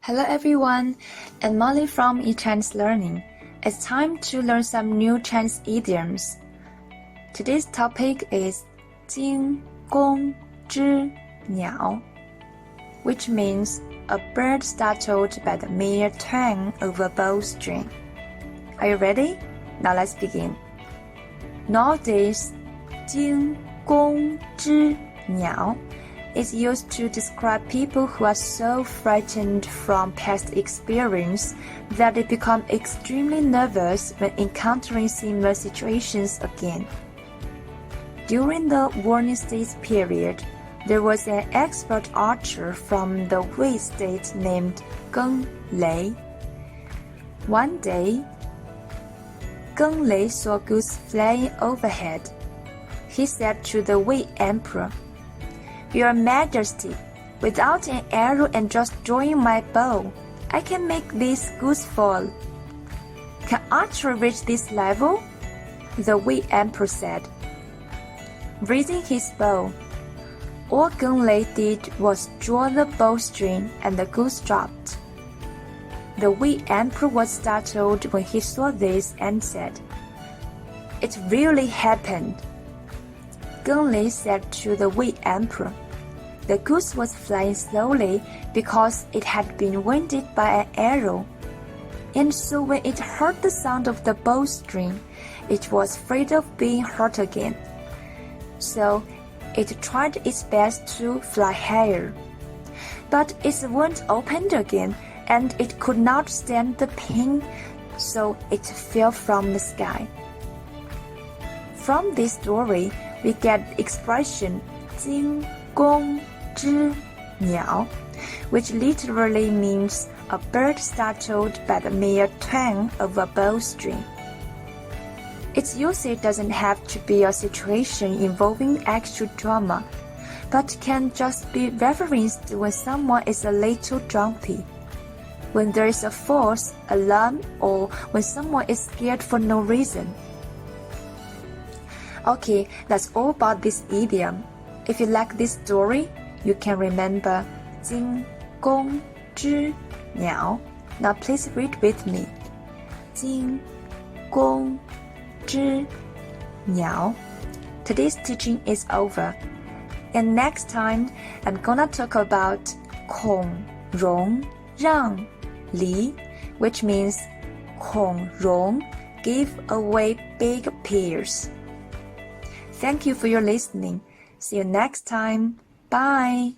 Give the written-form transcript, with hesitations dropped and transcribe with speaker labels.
Speaker 1: Hello everyone, I'm Molly from eChinese Learning. It's time to learn some new Chinese idioms. Today's topic is 惊弓之鸟, which means a bird startled by the mere twang of a bowstring. Are you ready? Now let's begin. Nowadays, 惊弓之鸟 is used to describe people who are so frightened from past experience that they become extremely nervous when encountering similar situations again. During the warning state period, there was an expert archer from the Wei state named Geng Lei. One day, Geng Lei saw a goose flying overhead. He said to the Wei emperor, "Your Majesty, without an arrow and just drawing my bow, I can make this goose fall." "Can archery reach this level?" the Wei emperor said. Raising his bow, all Geng Lei did was draw the bowstring and the goose dropped. The Wei emperor was startled when he saw this and said, "It really happened." Geng Lei said to the Wei emperor, "The goose was flying slowly because it had been wounded by an arrow, and so when it heard the sound of the bowstring, it was afraid of being hurt again. So it tried its best to fly higher. But its wound opened again, and it could not stand the pain, so it fell from the sky." From this story, we get the expression 惊弓之鸟, which literally means a bird startled by the mere twang of a bowstring. Its usage doesn't have to be a situation involving actual drama, but can just be referenced when someone is a little grumpy, when there is a false alarm, or when someone is scared for no reason. Okay, that's all about this idiom. If you like this story, you can remember 惊弓之鸟. Now please read with me. 惊弓之鸟. Today's teaching is over. And next time, I'm gonna talk about 孔融让梨, which means 孔融 give away big pears. Thank you for your listening. See you next time. Bye.